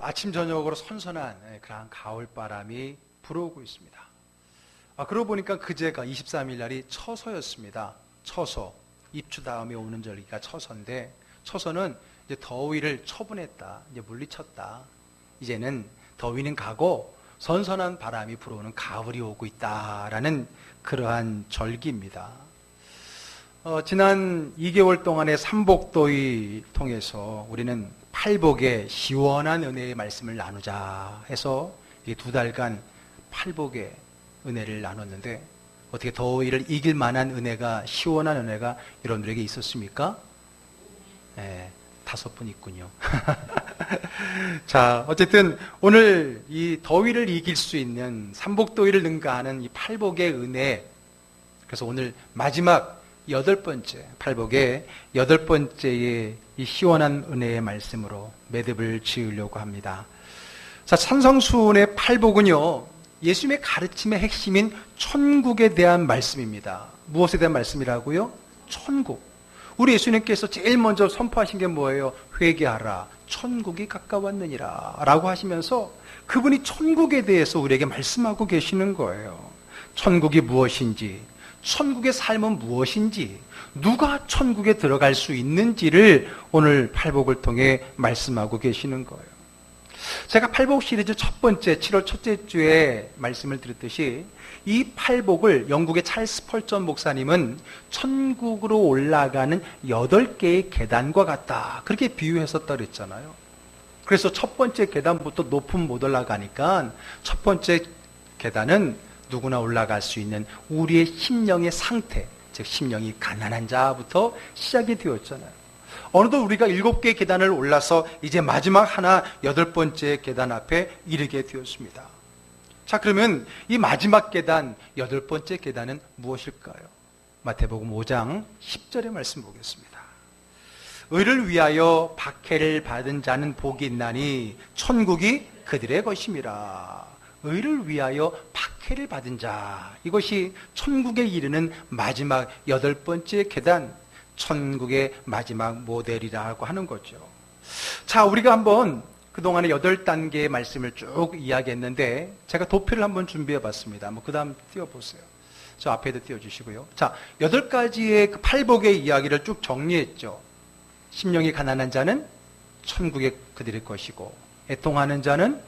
아침 저녁으로 선선한 그런 가을바람이 불어오고 있습니다. 그러고 보니까 그제가 23일 날이 처서였습니다. 처서, 입추 다음에 오는 절기가 처서인데, 처서는 이제 더위를 처분했다, 이제 물리쳤다. 이제는 더위는 가고 선선한 바람이 불어오는 가을이 오고 있다라는 그러한 절기입니다. 지난 2개월 동안의 삼복도의 통해서 우리는 팔복의 시원한 은혜의 말씀을 나누자 해서 이 2달간 팔복의 은혜를 나눴는데, 어떻게 더위를 이길 만한 은혜가, 시원한 은혜가 여러분들에게 있었습니까? 네, 5분 있군요. 자, 어쨌든 오늘 이 더위를 이길 수 있는, 삼복더위를 능가하는 이 팔복의 은혜, 그래서 오늘 마지막 8번째, 팔복의 8번째의 이 시원한 은혜의 말씀으로 매듭을 지으려고 합니다. 자, 찬성수훈의 팔복은요, 예수님의 가르침의 핵심인 천국에 대한 말씀입니다. 무엇에 대한 말씀이라고요? 천국. 우리 예수님께서 제일 먼저 선포하신 게 뭐예요? 회개하라, 천국이 가까웠느니라 라고 하시면서 그분이 천국에 대해서 우리에게 말씀하고 계시는 거예요. 천국이 무엇인지, 천국의 삶은 무엇인지, 누가 천국에 들어갈 수 있는지를 오늘 팔복을 통해 말씀하고 계시는 거예요. 제가 팔복 시리즈 첫 번째 7월 첫째 주에 말씀을 드렸듯이 이 팔복을 영국의 찰스 펄전 목사님은 천국으로 올라가는 8개의 계단과 같다, 그렇게 비유했었다 그랬잖아요. 그래서 첫 번째 계단부터 높은 못 올라가니까 첫 번째 계단은 누구나 올라갈 수 있는 우리의 심령의 상태, 즉 심령이 가난한 자부터 시작이 되었잖아요. 어느덧 우리가 7개의 계단을 올라서 이제 마지막 하나 8번째 계단 앞에 이르게 되었습니다. 자, 그러면 이 마지막 계단, 8번째 계단은 무엇일까요? 마태복음 5장 10절의 말씀 보겠습니다. 의를 위하여 박해를 받은 자는 복이 있나니 천국이 그들의 것임이라. 의를 위하여 박해를 받은 자, 이것이 천국에 이르는 마지막 8번째 계단, 천국의 마지막 모델이라고 하는 거죠. 자, 우리가 한번 그동안의 8단계의 말씀을 쭉 이야기했는데 제가 도표를 한번 준비해 봤습니다. 그 다음 띄워보세요. 저 앞에도 띄워주시고요. 자, 8가지의 그 팔복의 이야기를 쭉 정리했죠. 심령이 가난한 자는 천국에 그들의 것이고, 애통하는 자는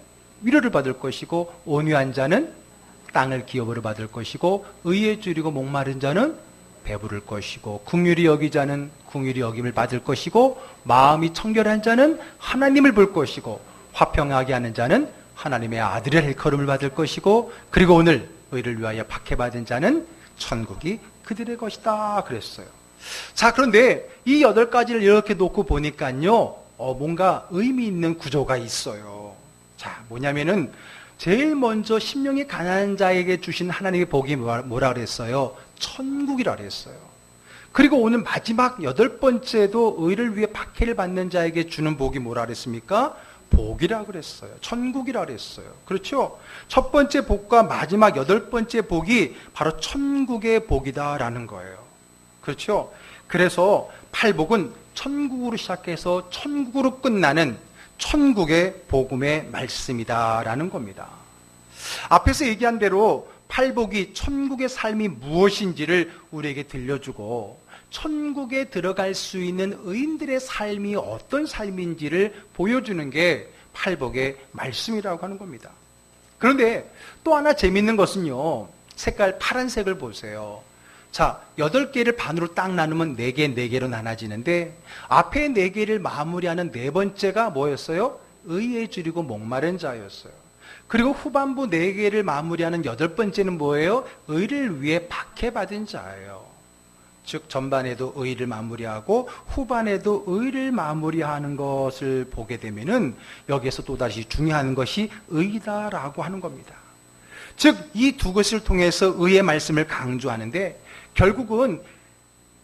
위로를 받을 것이고, 온유한 자는 땅을 기업으로 받을 것이고, 의에 줄이고 목마른 자는 배부를 것이고, 긍휼히 여기 자는 긍휼히 여김을 받을 것이고, 마음이 청결한 자는 하나님을 볼 것이고, 화평하게 하는 자는 하나님의 아들의 일컬음을 받을 것이고, 그리고 오늘 의를 위하여 박해받은 자는 천국이 그들의 것이다 그랬어요. 자, 그런데 이 8가지를 이렇게 놓고 보니까요, 뭔가 의미 있는 구조가 있어요. 자, 뭐냐면은 제일 먼저 심령이 가난한 자에게 주신 하나님의 복이 뭐라 그랬어요? 천국이라 그랬어요. 그리고 오늘 마지막 8번째도 의를 위해 박해를 받는 자에게 주는 복이 뭐라 그랬습니까? 복이라 그랬어요. 천국이라 그랬어요. 그렇죠? 첫 번째 복과 마지막 8번째 복이 바로 천국의 복이다라는 거예요. 그렇죠? 그래서 팔복은 천국으로 시작해서 천국으로 끝나는 천국의 복음의 말씀이다라는 겁니다. 앞에서 얘기한 대로 팔복이 천국의 삶이 무엇인지를 우리에게 들려주고, 천국에 들어갈 수 있는 의인들의 삶이 어떤 삶인지를 보여주는 게 팔복의 말씀이라고 하는 겁니다. 그런데 또 하나 재밌는 것은요, 색깔 파란색을 보세요. 자, 8개를 반으로 딱 나누면 4개, 4개로 나눠지는데 앞에 4개를 마무리하는 4번째가 뭐였어요? 의에 줄이고 목마른 자였어요. 그리고 후반부 4개를 마무리하는 8번째는 뭐예요? 의를 위해 박해받은 자예요. 즉 전반에도 의를 마무리하고 후반에도 의를 마무리하는 것을 보게 되면은 여기에서 또다시 중요한 것이 의다라고 하는 겁니다. 즉 이 두 것을 통해서 의의 말씀을 강조하는데, 결국은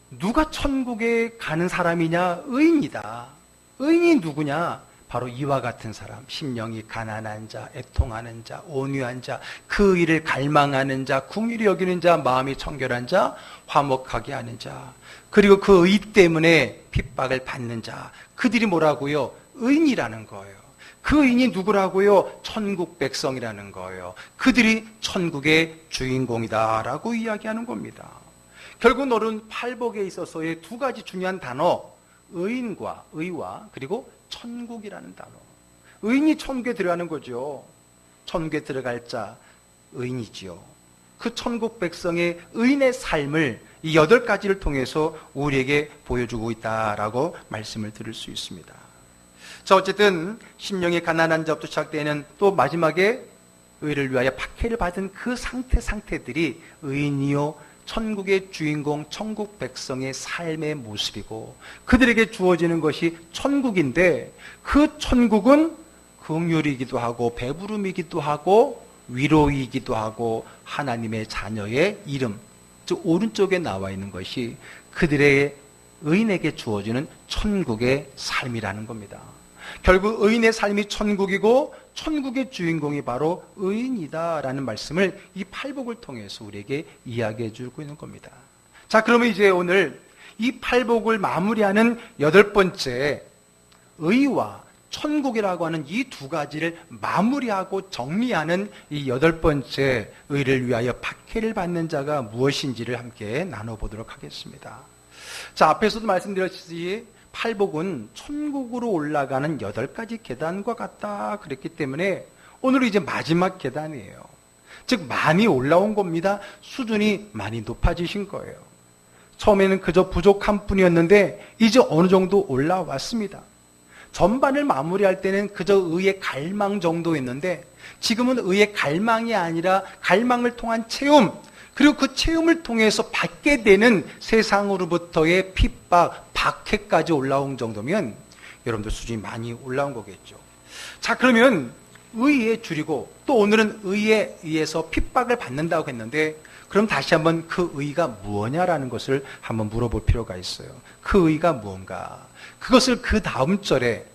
누가 천국에 가는 사람이냐? 의인이다. 의인이 누구냐? 바로 이와 같은 사람, 심령이 가난한 자, 애통하는 자, 온유한 자, 그 일을 갈망하는 자, 긍휼히 여기는 자, 마음이 청결한 자, 화목하게 하는 자, 그리고 그 의 때문에 핍박을 받는 자, 그들이 뭐라고요? 의인이라는 거예요. 그 의인이 누구라고요? 천국 백성이라는 거예요. 그들이 천국의 주인공이다라고 이야기하는 겁니다. 결국 오늘 팔복에 있어서의 두 가지 중요한 단어, 의인과 의와 그리고 천국이라는 단어. 의인이 천국에 들어가는 거죠. 천국에 들어갈 자 의인이지요. 그 천국 백성의 의인의 삶을 이 8가지를 통해서 우리에게 보여주고 있다라고 말씀을 드릴 수 있습니다. 자, 어쨌든 심령이 가난한 자부터 시작되는 또 마지막에 의를 위하여 박해를 받은 그 상태들이 의인이요 천국의 주인공, 천국 백성의 삶의 모습이고 그들에게 주어지는 것이 천국인데 그 천국은 긍휼이기도 하고 배부름이기도 하고 위로이기도 하고 하나님의 자녀의 이름, 즉 오른쪽에 나와 있는 것이 그들의 의인에게 주어지는 천국의 삶이라는 겁니다. 결국 의인의 삶이 천국이고 천국의 주인공이 바로 의인이다라는 말씀을 이 팔복을 통해서 우리에게 이야기해 주고 있는 겁니다. 자, 그러면 이제 오늘 이 팔복을 마무리하는 8번째 의와 천국이라고 하는 이 두 가지를 마무리하고 정리하는 이 8번째 의를 위하여 박해를 받는 자가 무엇인지를 함께 나눠보도록 하겠습니다. 자, 앞에서도 말씀드렸듯이 팔복은 천국으로 올라가는 8가지 계단과 같다 그랬기 때문에 오늘은 이제 마지막 계단이에요. 즉 많이 올라온 겁니다. 수준이 많이 높아지신 거예요. 처음에는 그저 부족한 뿐이었는데 이제 어느 정도 올라왔습니다. 전반을 마무리할 때는 그저 의의 갈망 정도였는데 지금은 의의 갈망이 아니라 갈망을 통한 체험, 그리고 그 체험을 통해서 받게 되는 세상으로부터의 핍박, 박해까지 올라온 정도면 여러분들 수준이 많이 올라온 거겠죠. 자, 그러면 의에 줄이고 또 오늘은 의에 의해서 핍박을 받는다고 했는데 그럼 다시 한번 그 의가 무엇냐라는 것을 한번 물어볼 필요가 있어요. 그 의가 무언가? 그것을 그 다음 절에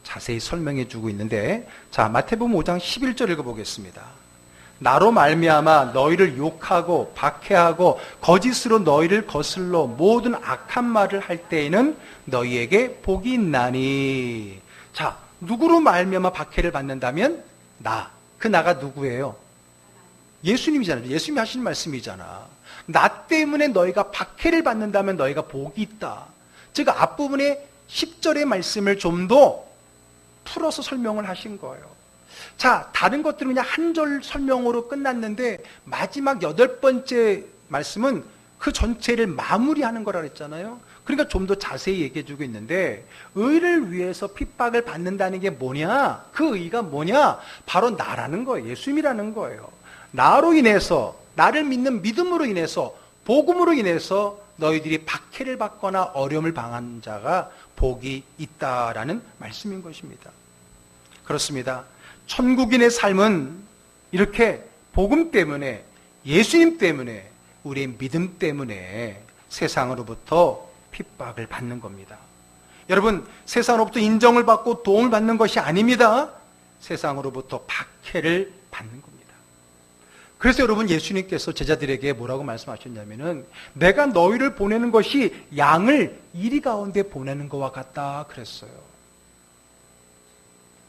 자세히 설명해 주고 있는데, 자, 마태복음 5장 11절 읽어보겠습니다. 나로 말미암아 너희를 욕하고 박해하고 거짓으로 너희를 거슬러 모든 악한 말을 할 때에는 너희에게 복이 있나니. 자, 누구로 말미암아 박해를 받는다면 나. 그 나가 누구예요? 예수님이잖아요. 예수님이 하신 말씀이잖아. 나 때문에 너희가 박해를 받는다면 너희가 복이 있다. 즉 앞부분에 10절의 말씀을 좀 더 풀어서 설명을 하신 거예요. 자, 다른 것들은 그냥 한 절 설명으로 끝났는데 마지막 8번째 말씀은 그 전체를 마무리하는 거라 그랬잖아요. 그러니까 좀 더 자세히 얘기해 주고 있는데 의를 위해서 핍박을 받는다는 게 뭐냐? 그 의가 뭐냐? 바로 나라는 거예요. 예수님이라는 거예요. 나로 인해서, 나를 믿는 믿음으로 인해서, 복음으로 인해서 너희들이 박해를 받거나 어려움을 당한 자가 복이 있다라는 말씀인 것입니다. 그렇습니다. 천국인의 삶은 이렇게 복음 때문에, 예수님 때문에, 우리의 믿음 때문에 세상으로부터 핍박을 받는 겁니다. 여러분, 세상으로부터 인정을 받고 도움을 받는 것이 아닙니다. 세상으로부터 박해를 받는 겁니다. 그래서 여러분, 예수님께서 제자들에게 뭐라고 말씀하셨냐면은 내가 너희를 보내는 것이 양을 이리 가운데 보내는 것과 같다 그랬어요.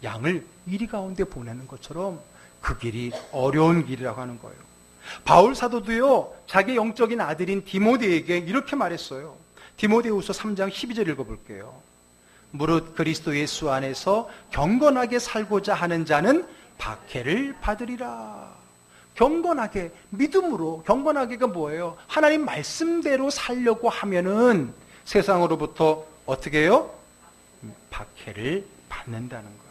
양을 이리 가운데 보내는 것처럼 그 길이 어려운 길이라고 하는 거예요. 바울 사도도요, 자기 영적인 아들인 디모데에게 이렇게 말했어요. 디모데후서 3장 12절 읽어볼게요. 무릇 그리스도 예수 안에서 경건하게 살고자 하는 자는 박해를 받으리라. 경건하게, 믿음으로, 경건하게가 뭐예요? 하나님 말씀대로 살려고 하면은 세상으로부터 어떻게 해요? 박해를 받는다는 거예요.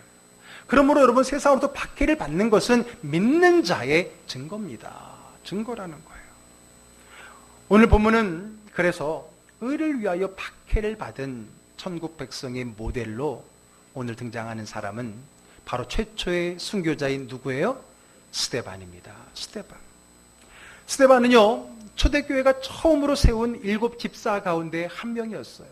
그러므로 여러분, 세상으로부터 박해를 받는 것은 믿는 자의 증거입니다. 증거라는 거예요. 오늘 본문은 그래서 의를 위하여 박해를 받은 천국 백성의 모델로 오늘 등장하는 사람은 바로 최초의 순교자인 누구예요? 스데반입니다. 스데반은요, 초대교회가 처음으로 세운 7 집사 가운데 한 명이었어요.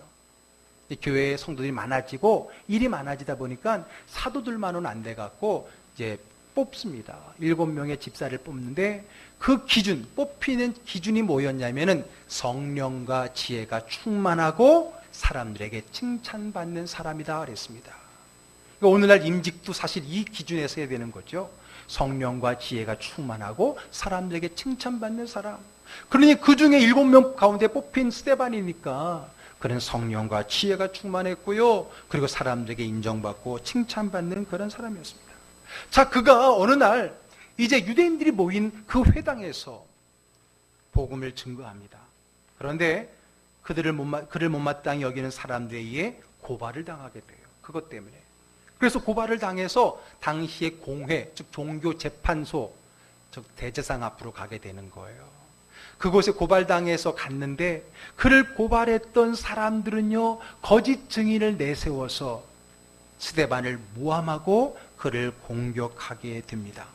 이 교회에 성도들이 많아지고 일이 많아지다 보니까 사도들만은 안 돼갖고 이제 뽑습니다. 7명의 집사를 뽑는데 그 기준, 뽑히는 기준이 뭐였냐면은 성령과 지혜가 충만하고 사람들에게 칭찬받는 사람이다 그랬습니다. 그러니까 오늘날 임직도 사실 이 기준에서 해야 되는 거죠. 성령과 지혜가 충만하고 사람들에게 칭찬받는 사람. 그러니 그 중에 7명 가운데 뽑힌 스데반이니까 그는 성령과 지혜가 충만했고요. 그리고 사람들에게 인정받고 칭찬받는 그런 사람이었습니다. 자, 그가 어느 날 이제 유대인들이 모인 그 회당에서 복음을 증거합니다. 그런데 그를 못마땅히 여기는 사람들에 의해 고발을 당하게 돼요. 그것 때문에. 그래서 고발을 당해서 당시의 공회, 즉 종교재판소, 즉 대제사장 앞으로 가게 되는 거예요. 그곳에 고발당해서 갔는데 그를 고발했던 사람들은요, 거짓 증인을 내세워서 스데반을 모함하고 그를 공격하게 됩니다.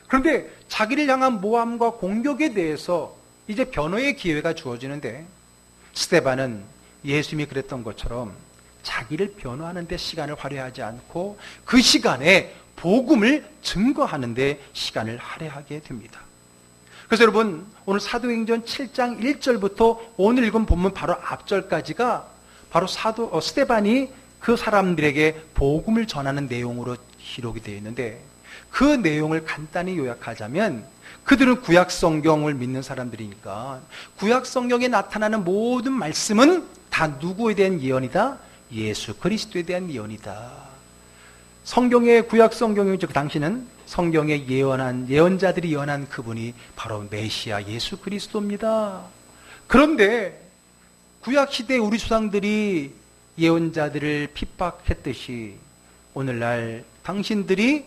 그런데 자기를 향한 모함과 공격에 대해서 이제 변호의 기회가 주어지는데 스데반은 예수님이 그랬던 것처럼 자기를 변호하는 데 시간을 할애하지 않고 그 시간에 복음을 증거하는 데 시간을 할애하게 됩니다. 그래서 여러분, 오늘 사도행전 7장 1절부터 오늘 읽은 본문 바로 앞절까지가 바로 스데반이 그 사람들에게 복음을 전하는 내용으로 기록이 되어 있는데, 그 내용을 간단히 요약하자면 그들은 구약 성경을 믿는 사람들이니까 구약 성경에 나타나는 모든 말씀은 다 누구에 대한 예언이다? 예수 그리스도에 대한 예언이다. 성경의 구약 성경의 그 당시는 성경에 예언자들이 예언한 그분이 바로 메시아 예수 그리스도입니다. 그런데 구약 시대에 우리 조상들이 예언자들을 핍박했듯이 오늘날 당신들이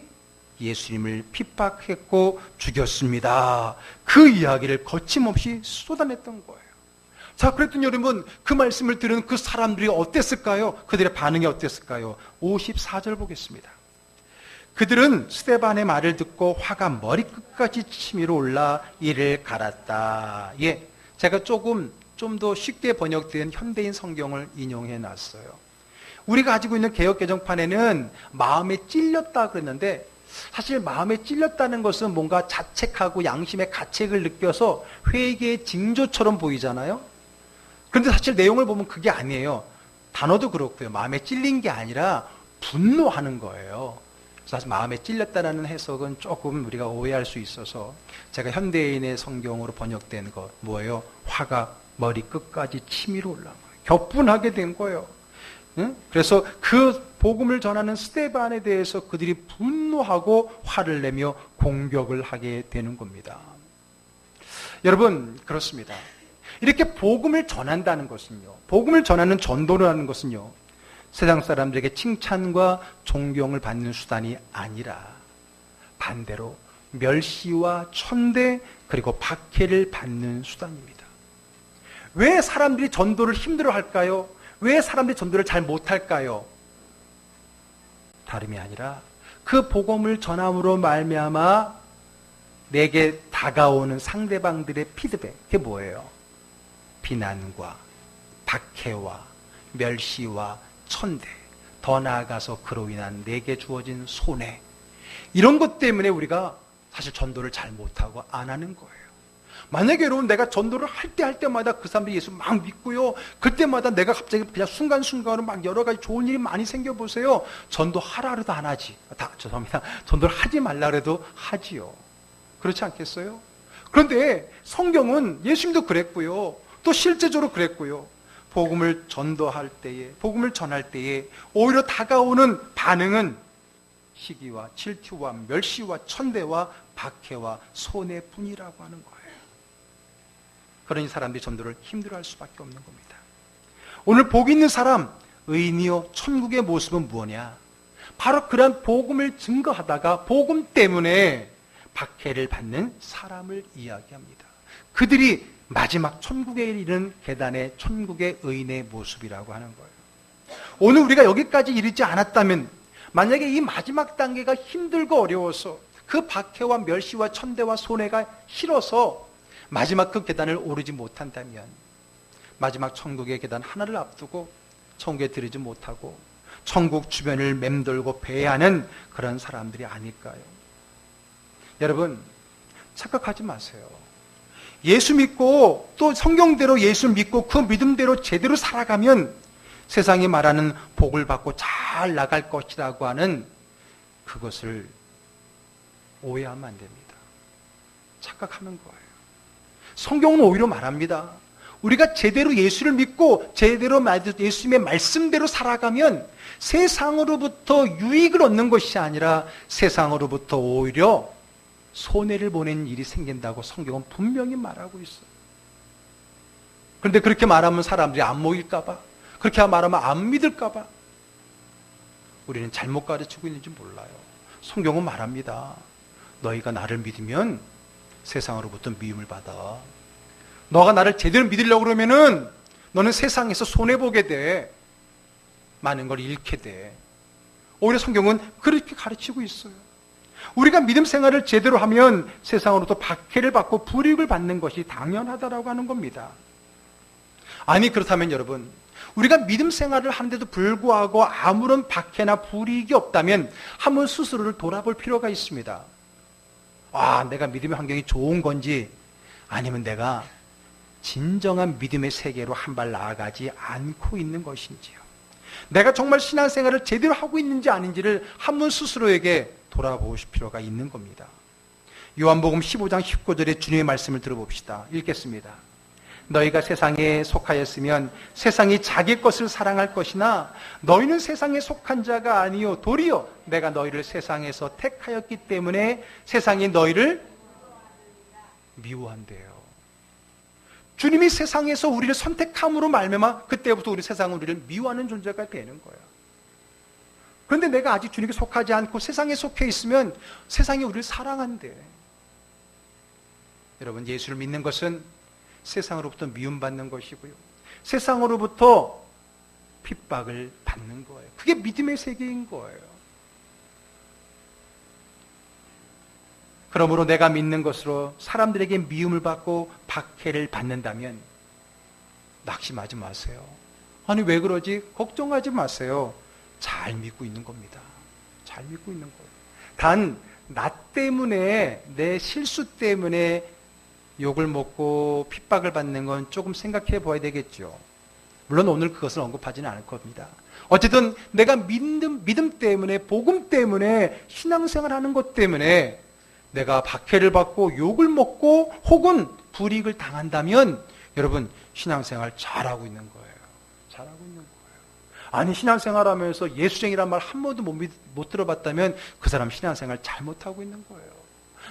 예수님을 핍박했고 죽였습니다. 그 이야기를 거침없이 쏟아냈던 거예요. 자, 그랬더니 여러분, 그 말씀을 들은 그 사람들이 어땠을까요? 그들의 반응이 어땠을까요? 54절 보겠습니다. 그들은 스데반의 말을 듣고 화가 머리끝까지 치밀어 올라 이를 갈았다. 예, 제가 좀 더 쉽게 번역된 현대인 성경을 인용해 놨어요. 우리가 가지고 있는 개역 개정판에는 마음에 찔렸다 그랬는데, 사실 마음에 찔렸다는 것은 뭔가 자책하고 양심의 가책을 느껴서 회개의 징조처럼 보이잖아요. 그런데 사실 내용을 보면 그게 아니에요. 단어도 그렇고요. 마음에 찔린 게 아니라 분노하는 거예요. 사실 마음에 찔렸다는 해석은 조금 우리가 오해할 수 있어서 제가 현대인의 성경으로 번역된 것 뭐예요? 화가 머리 끝까지 치밀어 올라온 거예요. 격분하게 된 거예요. 응? 그래서 그 복음을 전하는 스데반에 대해서 그들이 분노하고 화를 내며 공격을 하게 되는 겁니다. 여러분, 그렇습니다. 이렇게 복음을 전한다는 것은요, 복음을 전하는 전도라는 것은요, 세상 사람들에게 칭찬과 존경을 받는 수단이 아니라 반대로 멸시와 천대 그리고 박해를 받는 수단입니다. 왜 사람들이 전도를 힘들어할까요? 왜 사람들이 전도를 잘 못할까요? 다름이 아니라 그 복음을 전함으로 말미암아 내게 다가오는 상대방들의 피드백, 그게 뭐예요? 비난과 박해와 멸시와 천대, 더 나아가서 그로 인한 내게 주어진 손해, 이런 것 때문에 우리가 사실 전도를 잘 못하고 안 하는 거예요. 만약에 여러분, 내가 전도를 할 때마다 그 사람들이 예수 막 믿고요, 그때마다 내가 갑자기 그냥 순간순간으로 막 여러 가지 좋은 일이 많이 생겨보세요. 전도하라 그래도 안 하지. 죄송합니다. 전도를 하지 말라 그래도 하지요. 그렇지 않겠어요? 그런데 성경은 예수님도 그랬고요, 또 실제적으로 그랬고요, 복음을 전도할 때에, 복음을 전할 때에 오히려 다가오는 반응은 시기와 질투와 멸시와 천대와 박해와 손해뿐이라고 하는 거예요. 그러니 사람들이 전도를 힘들어할 수밖에 없는 겁니다. 오늘 복 있는 사람, 의인이요 천국의 모습은 무엇이냐? 바로 그러한 복음을 증거하다가 복음 때문에 박해를 받는 사람을 이야기합니다. 그들이 마지막 천국에 이르는 계단의 천국의 의인의 모습이라고 하는 거예요. 오늘 우리가 여기까지 이르지 않았다면, 만약에 이 마지막 단계가 힘들고 어려워서 그 박해와 멸시와 천대와 손해가 싫어서 마지막 그 계단을 오르지 못한다면, 마지막 천국의 계단 하나를 앞두고 천국에 들이지 못하고 천국 주변을 맴돌고 배회하는 그런 사람들이 아닐까요? 여러분, 착각하지 마세요. 예수 믿고 또 성경대로 예수 믿고 그 믿음대로 제대로 살아가면 세상이 말하는 복을 받고 잘 나갈 것이라고 하는 그것을 오해하면 안 됩니다. 착각하는 거예요. 성경은 오히려 말합니다. 우리가 제대로 예수를 믿고 제대로 예수님의 말씀대로 살아가면 세상으로부터 유익을 얻는 것이 아니라 세상으로부터 오히려 손해를 보는 일이 생긴다고 성경은 분명히 말하고 있어요. 그런데 그렇게 말하면 사람들이 안 모일까 봐, 그렇게 말하면 안 믿을까 봐 우리는 잘못 가르치고 있는지 몰라요. 성경은 말합니다. 너희가 나를 믿으면 세상으로부터 미움을 받아. 너가 나를 제대로 믿으려고 그러면은 너는 세상에서 손해보게 돼. 많은 걸 잃게 돼. 오히려 성경은 그렇게 가르치고 있어요. 우리가 믿음 생활을 제대로 하면 세상으로부터 박해를 받고 불이익을 받는 것이 당연하다라고 하는 겁니다. 아니 그렇다면 여러분, 우리가 믿음 생활을 하는데도 불구하고 아무런 박해나 불이익이 없다면 한번 스스로를 돌아볼 필요가 있습니다. 아, 내가 믿음의 환경이 좋은 건지 아니면 내가 진정한 믿음의 세계로 한 발 나아가지 않고 있는 것인지요. 내가 정말 신앙생활을 제대로 하고 있는지 아닌지를 한번 스스로에게 돌아보실 필요가 있는 겁니다. 요한복음 15장 19절에 주님의 말씀을 들어봅시다. 읽겠습니다. 너희가 세상에 속하였으면 세상이 자기 것을 사랑할 것이나 너희는 세상에 속한 자가 아니요 도리어 내가 너희를 세상에서 택하였기 때문에 세상이 너희를 미워한대요. 주님이 세상에서 우리를 선택함으로 말미암아 그때부터 우리 세상은 우리를 미워하는 존재가 되는 거예요. 그런데 내가 아직 주님께 속하지 않고 세상에 속해 있으면 세상이 우리를 사랑한대. 여러분, 예수를 믿는 것은 세상으로부터 미움받는 것이고요, 세상으로부터 핍박을 받는 거예요. 그게 믿음의 세계인 거예요. 그러므로 내가 믿는 것으로 사람들에게 미움을 받고 박해를 받는다면 낙심하지 마세요. 아니 왜 그러지? 걱정하지 마세요. 잘 믿고 있는 겁니다. 잘 믿고 있는 거예요. 단 나 때문에, 내 실수 때문에 욕을 먹고 핍박을 받는 건 조금 생각해 봐야 되겠죠. 물론 오늘 그것을 언급하지는 않을 겁니다. 어쨌든 내가 믿음 때문에, 복음 때문에, 신앙생활하는 것 때문에 내가 박해를 받고 욕을 먹고 혹은 불이익을 당한다면 여러분, 신앙생활 잘하고 있는 거예요. 잘하고 있는 거예요. 아니 신앙생활하면서 예수쟁이란 말 한 번도 못 들어봤다면 그 사람 신앙생활 잘못하고 있는 거예요.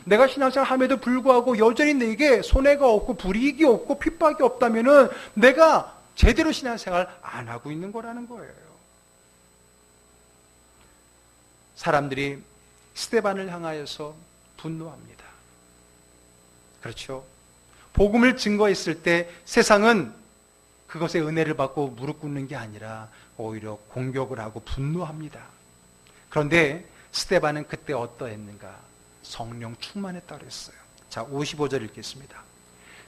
내가 신앙생활 함에도 불구하고 여전히 내게 손해가 없고 불이익이 없고 핍박이 없다면은 내가 제대로 신앙생활 안 하고 있는 거라는 거예요. 사람들이 스데반을 향하여서 분노합니다. 그렇죠? 복음을 증거했을 때 세상은 그것의 은혜를 받고 무릎 꿇는 게 아니라 오히려 공격을 하고 분노합니다. 그런데 스데반은 그때 어떠했는가? 성령 충만했다고 했어요. 자, 55절 읽겠습니다.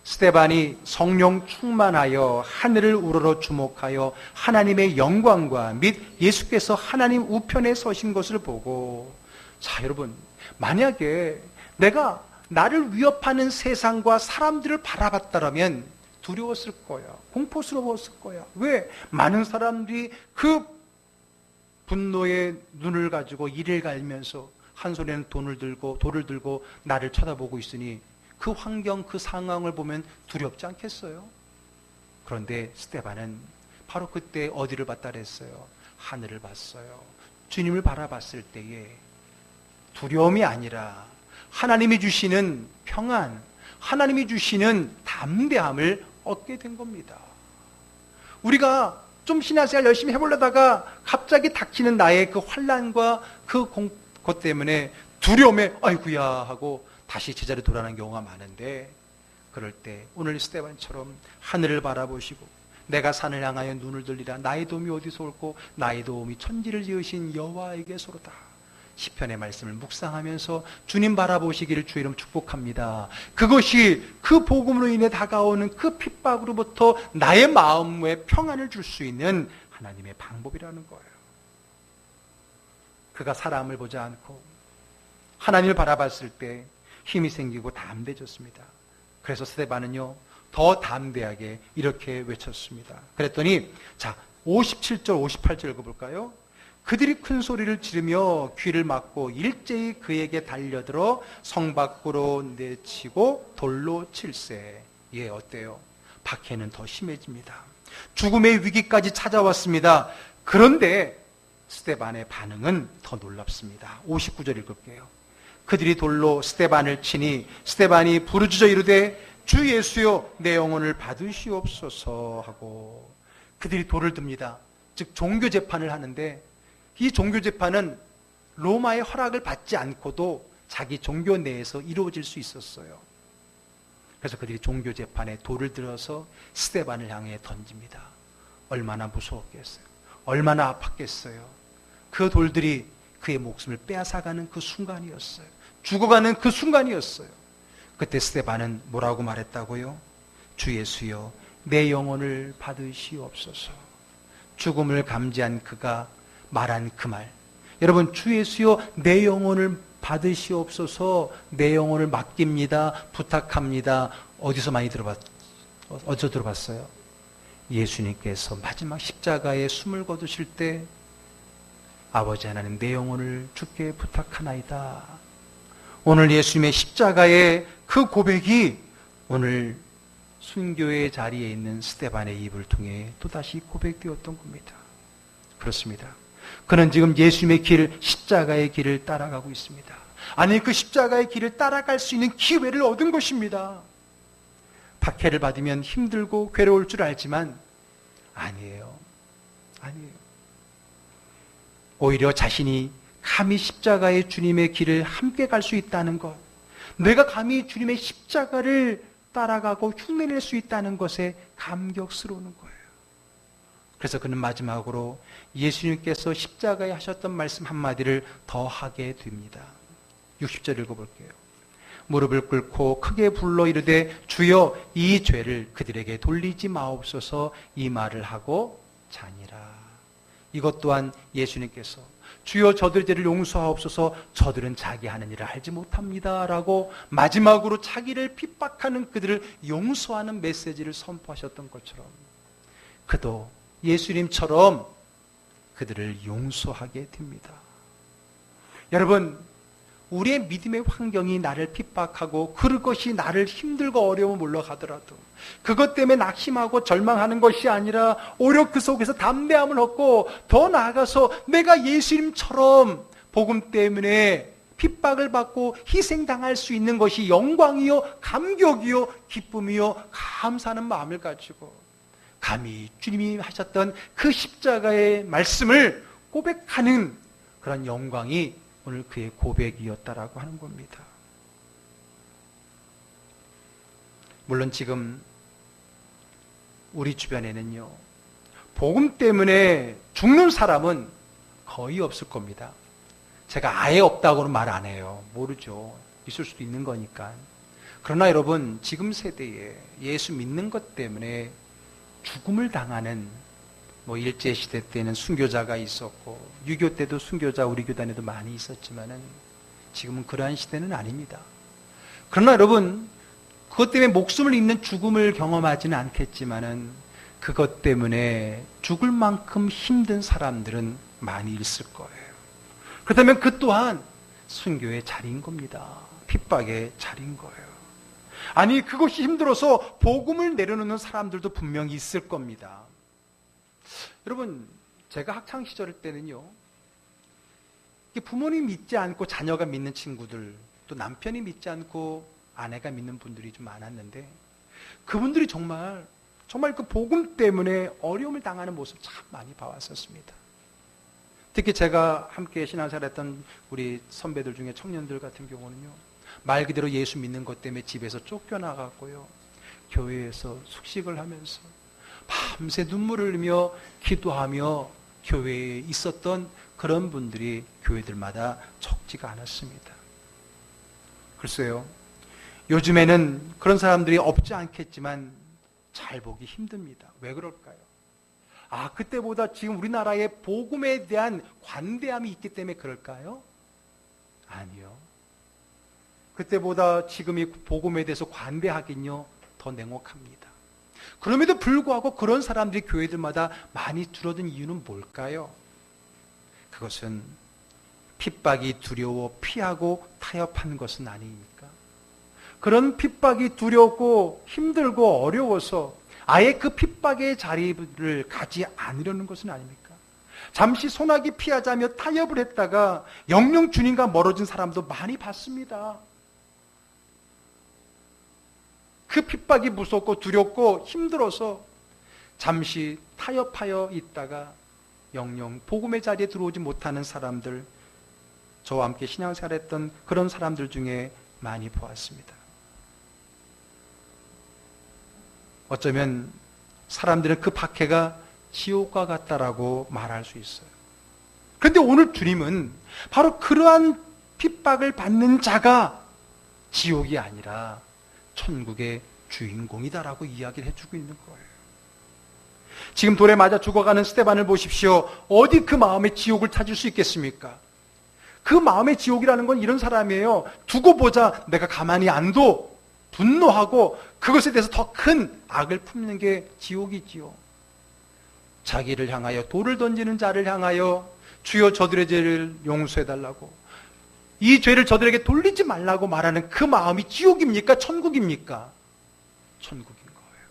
스데반이 성령 충만하여 하늘을 우러러 주목하여 하나님의 영광과 및 예수께서 하나님 우편에 서신 것을 보고, 자 여러분, 만약에 내가 나를 위협하는 세상과 사람들을 바라봤다면 두려웠을 거야. 공포스러웠을 거야. 왜? 많은 사람들이 그 분노의 눈을 가지고 이를 갈면서 한 손에는 돌을 들고 나를 쳐다보고 있으니 그 환경, 그 상황을 보면 두렵지 않겠어요? 그런데 스데반은 바로 그때 어디를 봤다 그랬어요? 하늘을 봤어요. 주님을 바라봤을 때에 두려움이 아니라 하나님이 주시는 평안, 하나님이 주시는 담대함을 얻게 된 겁니다. 우리가 좀 신앙생활 열심히 해보려다가 갑자기 닥치는 나의 그 환난과 그것 때문에 두려움에 아이고야 하고 다시 제자리에 돌아가는 경우가 많은데, 그럴 때 오늘 스데반처럼 하늘을 바라보시고 내가 산을 향하여 눈을 들리라. 나의 도움이 어디서 올고 나의 도움이 천지를 지으신 여호와에게서로다. 시편의 말씀을 묵상하면서 주님 바라보시기를 주의 이름 축복합니다. 그것이 그 복음으로 인해 다가오는 그 핍박으로부터 나의 마음에 평안을 줄 수 있는 하나님의 방법이라는 거예요. 그가 사람을 보지 않고 하나님을 바라봤을 때 힘이 생기고 담대해졌습니다. 그래서 스데반은요 더 담대하게 이렇게 외쳤습니다. 그랬더니 자, 57절, 58절 읽어볼까요? 그들이 큰 소리를 지르며 귀를 막고 일제히 그에게 달려들어 성 밖으로 내치고 돌로 칠세. 예, 어때요? 박해는 더 심해집니다. 죽음의 위기까지 찾아왔습니다. 그런데 스데반의 반응은 더 놀랍습니다. 59절 읽을게요. 그들이 돌로 스데반을 치니 스데반이 부르짖어 이르되 주 예수여 내 영혼을 받으시옵소서 하고, 그들이 돌을 듭니다. 즉 종교 재판을 하는데, 이 종교 재판은 로마의 허락을 받지 않고도 자기 종교 내에서 이루어질 수 있었어요. 그래서 그들이 종교 재판에 돌을 들어서 스데반을 향해 던집니다. 얼마나 무서웠겠어요. 얼마나 아팠겠어요. 그 돌들이 그의 목숨을 빼앗아가는 그 순간이었어요. 죽어가는 그 순간이었어요. 그때 스데반은 뭐라고 말했다고요? 주 예수여 내 영혼을 받으시옵소서. 죽음을 감지한 그가 말한 그 말, 여러분, 주 예수여 내 영혼을 받으시옵소서, 내 영혼을 맡깁니다, 부탁합니다. 어디서 들어봤어요? 예수님께서 마지막 십자가에 숨을 거두실 때 아버지 하나님 내 영혼을 주께 부탁하나이다. 오늘 예수님의 십자가의 그 고백이 오늘 순교의 자리에 있는 스데반의 입을 통해 또다시 고백되었던 겁니다. 그렇습니다. 그는 지금 예수님의 길, 십자가의 길을 따라가고 있습니다. 아니, 그 십자가의 길을 따라갈 수 있는 기회를 얻은 것입니다. 박해를 받으면 힘들고 괴로울 줄 알지만 아니에요. 오히려 자신이 감히 십자가의 주님의 길을 함께 갈 수 있다는 것, 내가 감히 주님의 십자가를 따라가고 흉내낼 수 있다는 것에 감격스러우는 거예요. 그래서 그는 마지막으로 예수님께서 십자가에 하셨던 말씀 한마디를 더 하게 됩니다. 60절 읽어볼게요. 무릎을 꿇고 크게 불러 이르되 주여 이 죄를 그들에게 돌리지 마옵소서, 이 말을 하고 자니라. 이것 또한 예수님께서 주여 저들의 죄를 용서하옵소서, 저들은 자기 하는 일을 알지 못합니다 라고 마지막으로 자기를 핍박하는 그들을 용서하는 메시지를 선포하셨던 것처럼 그도 예수님처럼 그들을 용서하게 됩니다. 여러분, 우리의 믿음의 환경이 나를 핍박하고 그것이 나를 힘들고 어려움을 몰러가더라도 그것 때문에 낙심하고 절망하는 것이 아니라 오히려 그 속에서 담대함을 얻고 더 나아가서 내가 예수님처럼 복음 때문에 핍박을 받고 희생당할 수 있는 것이 영광이요 감격이요 기쁨이요 감사하는 마음을 가지고 감히 주님이 하셨던 그 십자가의 말씀을 고백하는 그런 영광이 오늘 그의 고백이었다라고 하는 겁니다. 물론 지금 우리 주변에는요, 복음 때문에 죽는 사람은 거의 없을 겁니다. 제가 아예 없다고는 말 안 해요. 모르죠. 있을 수도 있는 거니까. 그러나 여러분, 지금 세대에 예수 믿는 것 때문에 죽음을 당하는, 일제시대 때는 순교자가 있었고 6.25 때도 순교자 우리 교단에도 많이 있었지만은 지금은 그러한 시대는 아닙니다. 그러나 여러분, 그것 때문에 목숨을 잃는 죽음을 경험하지는 않겠지만은 그것 때문에 죽을 만큼 힘든 사람들은 많이 있을 거예요. 그렇다면 그 또한 순교의 자리인 겁니다. 핍박의 자리인 거예요. 아니, 그것이 힘들어서 복음을 내려놓는 사람들도 분명히 있을 겁니다. 여러분, 제가 학창시절 때는요, 부모님 믿지 않고 자녀가 믿는 친구들, 또 남편이 믿지 않고 아내가 믿는 분들이 좀 많았는데 그분들이 정말 그 복음 때문에 어려움을 당하는 모습 참 많이 봐왔었습니다. 특히 제가 함께 신앙생활했던 우리 선배들 중에 청년들 같은 경우는요, 말 그대로 예수 믿는 것 때문에 집에서 쫓겨나갔고요, 교회에서 숙식을 하면서 밤새 눈물을 흘리며 기도하며 교회에 있었던 그런 분들이 교회들마다 적지가 않았습니다. 글쎄요, 요즘에는 그런 사람들이 없지 않겠지만 잘 보기 힘듭니다. 왜 그럴까요? 그때보다 지금 우리나라의 복음에 대한 관대함이 있기 때문에 그럴까요? 아니요. 그때보다 지금이 복음에 대해서 관대하긴요, 더 냉혹합니다. 그럼에도 불구하고 그런 사람들이 교회들마다 많이 줄어든 이유는 뭘까요? 그것은 핍박이 두려워 피하고 타협하는 것은 아닙니까? 그런 핍박이 두렵고 힘들고 어려워서 아예 그 핍박의 자리를 가지 않으려는 것은 아닙니까? 잠시 소나기 피하자며 타협을 했다가 영영 주님과 멀어진 사람도 많이 봤습니다. 그 핍박이 무섭고 두렵고 힘들어서 잠시 타협하여 있다가 영영 복음의 자리에 들어오지 못하는 사람들, 저와 함께 신앙생활했던 그런 사람들 중에 많이 보았습니다. 어쩌면 사람들은 그 박해가 지옥과 같다라고 말할 수 있어요. 그런데 오늘 주님은 바로 그러한 핍박을 받는 자가 지옥이 아니라 천국의 주인공이다라고 이야기를 해주고 있는 거예요. 지금 돌에 맞아 죽어가는 스데반을 보십시오. 어디 그 마음에 지옥을 찾을 수 있겠습니까? 그 마음의 지옥이라는 건 이런 사람이에요. 두고 보자, 내가 가만히 안 둬. 분노하고 그것에 대해서 더 큰 악을 품는 게 지옥이지요. 자기를 향하여 돌을 던지는 자를 향하여 주여 저들의 죄를 용서해달라고, 이 죄를 저들에게 돌리지 말라고 말하는 그 마음이 지옥입니까? 천국입니까? 천국인 거예요.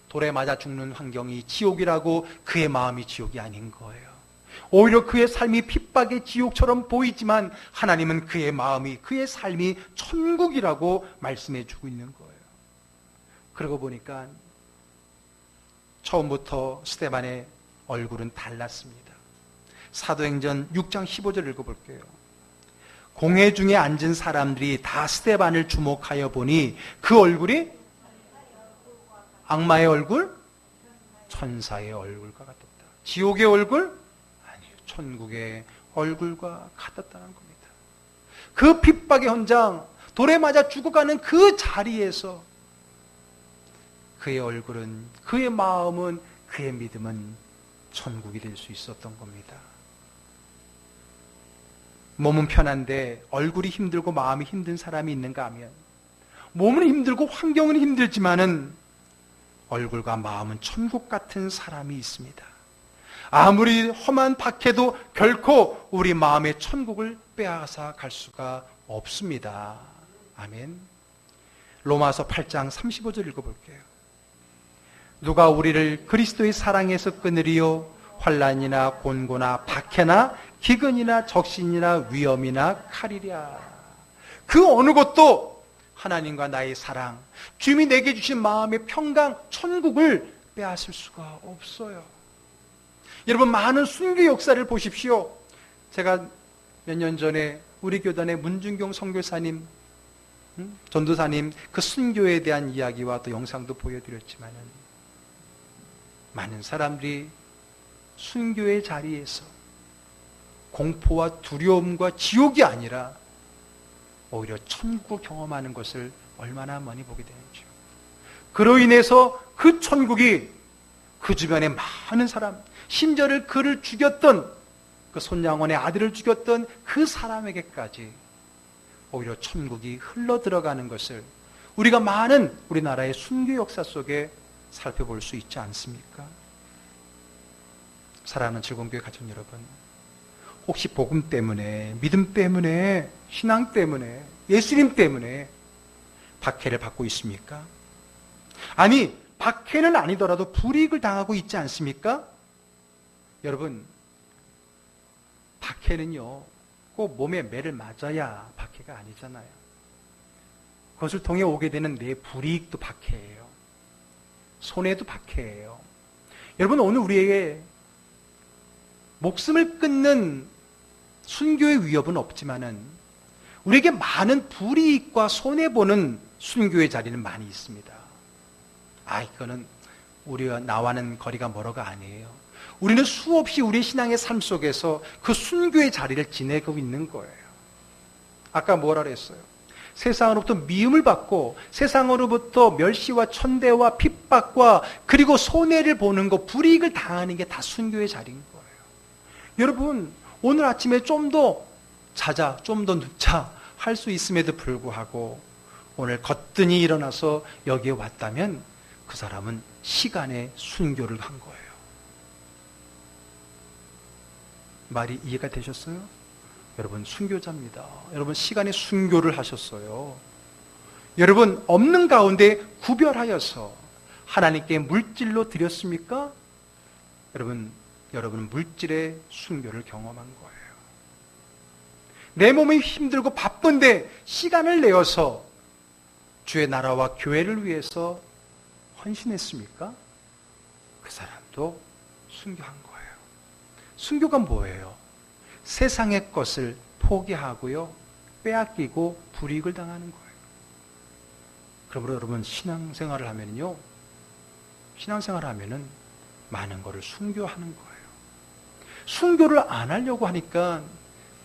돌에 맞아 죽는 환경이 지옥이라고 그의 마음이 지옥이 아닌 거예요. 오히려 그의 삶이 핍박의 지옥처럼 보이지만 하나님은 그의 마음이, 그의 삶이 천국이라고 말씀해 주고 있는 거예요. 그러고 보니까 처음부터 스데반의 얼굴은 달랐습니다. 사도행전 6장 15절 읽어볼게요. 공회 중에 앉은 사람들이 다 스데반을 주목하여 보니 그 얼굴이 악마의 얼굴? 천사의 얼굴과 같았다. 지옥의 얼굴? 아니요, 천국의 얼굴과 같았다는 겁니다. 그 핍박의 현장, 돌에 맞아 죽어가는 그 자리에서 그의 얼굴은, 그의 마음은, 그의 믿음은 천국이 될 수 있었던 겁니다. 몸은 편한데 얼굴이 힘들고 마음이 힘든 사람이 있는가 하면, 몸은 힘들고 환경은 힘들지만은 얼굴과 마음은 천국 같은 사람이 있습니다. 아무리 험한 박해도 결코 우리 마음의 천국을 빼앗아 갈 수가 없습니다. 아멘. 로마서 8장 35절 읽어볼게요. 누가 우리를 그리스도의 사랑에서 끊으리요? 환난이나 곤고나 박해나 기근이나 적신이나 위험이나 칼이랴. 그 어느 것도 하나님과 나의 사랑, 주님이 내게 주신 마음의 평강, 천국을 빼앗을 수가 없어요. 여러분, 많은 순교 역사를 보십시오. 제가 몇 년 전에 우리 교단의 문준경 선교사님, 전도사님 그 순교에 대한 이야기와 또 영상도 보여드렸지만, 많은 사람들이 순교의 자리에서 공포와 두려움과 지옥이 아니라 오히려 천국을 경험하는 것을 얼마나 많이 보게 되는지요. 그로 인해서 그 천국이 그 주변에 많은 사람, 심지어를 그를 죽였던, 그 손양원의 아들을 죽였던 그 사람에게까지 오히려 천국이 흘러 들어가는 것을 우리가 많은 우리나라의 순교 역사 속에 살펴볼 수 있지 않습니까? 사랑하는 즐거운교회 가족 여러분, 혹시 복음 때문에, 믿음 때문에, 신앙 때문에, 예수님 때문에 박해를 받고 있습니까? 아니, 박해는 아니더라도 불이익을 당하고 있지 않습니까? 여러분, 박해는요, 꼭 몸에 매를 맞아야 박해가 아니잖아요. 그것을 통해 오게 되는 내 불이익도 박해예요. 손해도 박해예요. 여러분, 오늘 우리에게 목숨을 끊는 순교의 위협은 없지만은 우리에게 많은 불이익과 손해보는 순교의 자리는 많이 있습니다. 이거는 우리와 나와는 거리가 멀어가 아니에요. 우리는 수없이 우리의 신앙의 삶 속에서 그 순교의 자리를 지내고 있는 거예요. 아까 뭐라 그랬어요? 세상으로부터 미움을 받고 세상으로부터 멸시와 천대와 핍박과 그리고 손해를 보는 것, 불이익을 당하는 게 다 순교의 자리인 거예요. 여러분, 오늘 아침에 좀 더 자자, 좀 더 눕자 할 수 있음에도 불구하고 오늘 거뜬히 일어나서 여기에 왔다면 그 사람은 시간의 순교를 한 거예요. 말이 이해가 되셨어요? 여러분, 순교자입니다. 여러분, 시간의 순교를 하셨어요. 여러분, 없는 가운데 구별하여서 하나님께 물질로 드렸습니까? 여러분 물질의 순교를 경험한 거예요. 내 몸이 힘들고 바쁜데 시간을 내어서 주의 나라와 교회를 위해서 헌신했습니까? 그 사람도 순교한 거예요. 순교가 뭐예요? 세상의 것을 포기하고요, 빼앗기고 불이익을 당하는 거예요. 그러므로 여러분, 신앙생활을 하면요, 신앙생활을 하면은 많은 것을 순교하는 거예요. 순교를 안 하려고 하니까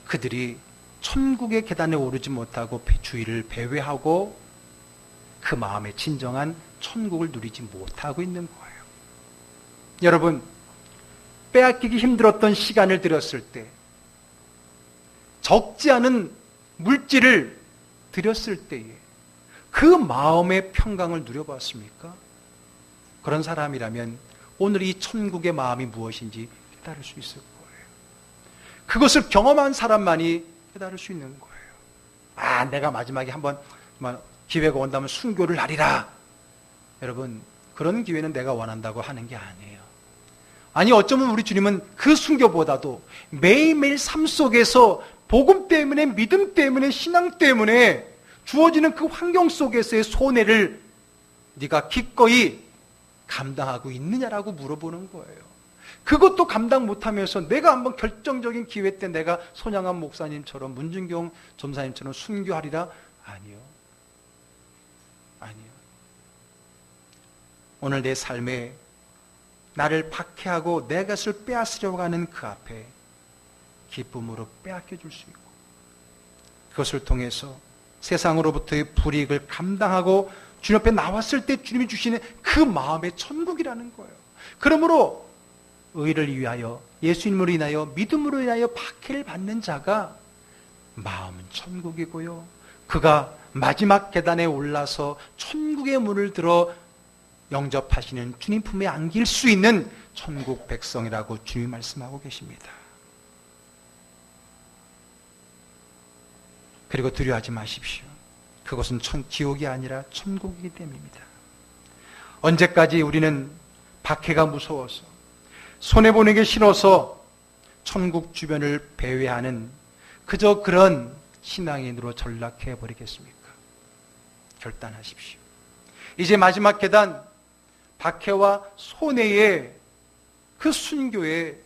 그들이 천국의 계단에 오르지 못하고 주위를 배회하고 그 마음의 진정한 천국을 누리지 못하고 있는 거예요. 여러분, 빼앗기기 힘들었던 시간을 들였을 때, 적지 않은 물질을 드렸을 때에 그 마음의 평강을 누려봤습니까? 그런 사람이라면 오늘 이 천국의 마음이 무엇인지 깨달을 수 있을 거예요. 그것을 경험한 사람만이 깨달을 수 있는 거예요. 아, 내가 마지막에 한번 기회가 온다면 순교를 하리라. 여러분, 그런 기회는 내가 원한다고 하는 게 아니에요. 아니, 어쩌면 우리 주님은 그 순교보다도 매일매일 삶 속에서 복음 때문에, 믿음 때문에, 신앙 때문에 주어지는 그 환경 속에서의 손해를 네가 기꺼이 감당하고 있느냐라고 물어보는 거예요. 그것도 감당 못하면서 내가 한번 결정적인 기회 때 내가 손양한 목사님처럼, 문준경 전사님처럼 순교하리라? 아니요. 아니요. 오늘 내 삶에 나를 박해하고 내 것을 빼앗으려고 하는 그 앞에 기쁨으로 빼앗겨 줄 수 있고, 그것을 통해서 세상으로부터의 불이익을 감당하고 주님 앞에 나왔을 때 주님이 주시는 그 마음의 천국이라는 거예요. 그러므로 의를 위하여, 예수님으로 인하여, 믿음으로 인하여 박해를 받는 자가 마음은 천국이고요, 그가 마지막 계단에 올라서 천국의 문을 들어 영접하시는 주님 품에 안길 수 있는 천국 백성이라고 주님이 말씀하고 계십니다. 그리고 두려워하지 마십시오. 그것은 지옥이 아니라 천국이기 때문입니다. 언제까지 우리는 박해가 무서워서, 손해보는 게 싫어서 천국 주변을 배회하는 그저 그런 신앙인으로 전락해 버리겠습니까? 결단하십시오. 이제 마지막 계단, 박해와 손해의 그 순교의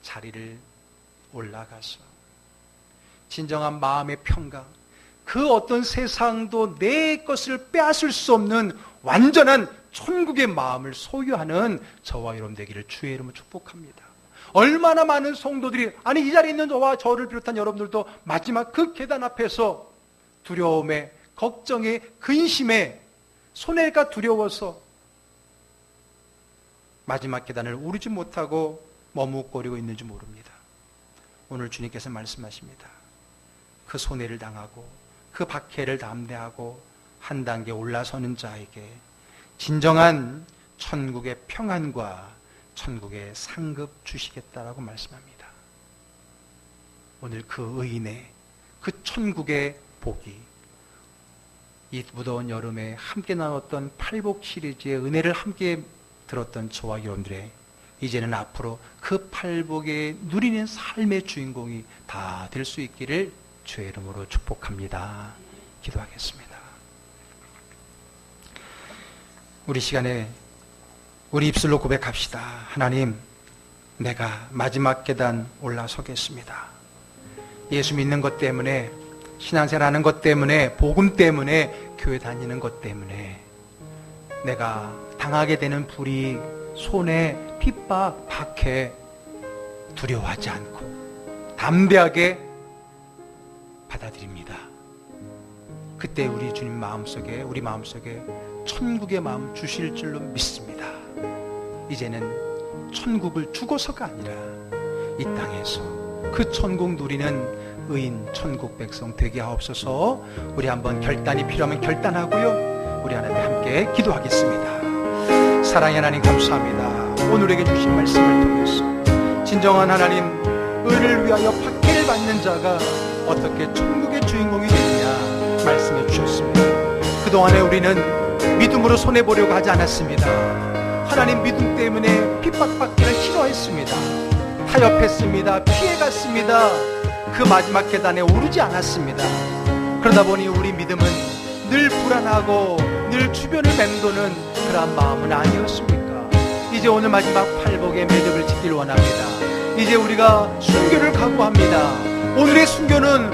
자리를 올라가서 진정한 마음의 평강, 그 어떤 세상도 내 것을 빼앗을 수 없는 완전한 천국의 마음을 소유하는 저와 여러분 되기를 주의 이름으로 축복합니다. 얼마나 많은 성도들이, 아니 이 자리에 있는 저와 저를 비롯한 여러분들도 마지막 그 계단 앞에서 두려움에, 걱정에, 근심에, 손해가 두려워서 마지막 계단을 오르지 못하고 머뭇거리고 있는지 모릅니다. 오늘 주님께서 말씀하십니다. 그 손해를 당하고 그 박해를 담대하고 한 단계 올라서는 자에게 진정한 천국의 평안과 천국의 상급 주시겠다라고 말씀합니다. 오늘 그 의인의 그 천국의 복이 이 무더운 여름에 함께 나눴던 팔복 시리즈의 은혜를 함께 들었던 저와 여러분들의 이제는 앞으로 그 팔복에 누리는 삶의 주인공이 다 될 수 있기를 주의 이름으로 축복합니다. 기도하겠습니다. 우리 시간에 우리 입술로 고백합시다. 하나님, 내가 마지막 계단 올라서겠습니다. 예수 믿는 것 때문에, 신앙생활하는 것 때문에, 복음 때문에, 교회 다니는 것 때문에 내가 당하게 되는 불이익, 손해, 핍박, 박해 두려워하지 않고 담대하게 받아들입니다. 그때 우리 주님 마음속에, 우리 마음속에 천국의 마음 주실 줄로 믿습니다. 이제는 천국을 주고서가 아니라 이 땅에서 그 천국 누리는 의인 천국 백성 되게 하옵소서. 우리 한번 결단이 필요하면 결단하고요, 우리 하나님 함께 기도하겠습니다. 사랑의 하나님 감사합니다. 오늘에게 주신 말씀을 통해서 진정한 하나님, 의를 위하여 박해를 받는 자가 어떻게 천국의 주인공이 되느냐 말씀해 주셨습니다. 그동안에 우리는 믿음으로 손해보려고 하지 않았습니다. 하나님, 믿음 때문에 핍박받기를 싫어했습니다. 타협했습니다. 피해갔습니다. 그 마지막 계단에 오르지 않았습니다. 그러다 보니 우리 믿음은 늘 불안하고 늘 주변을 맴도는 그러한 마음은 아니었습니까? 이제 오늘 마지막 팔복의 매듭을 짓길 원합니다. 이제 우리가 순교를 각오합니다. 오늘의 순교는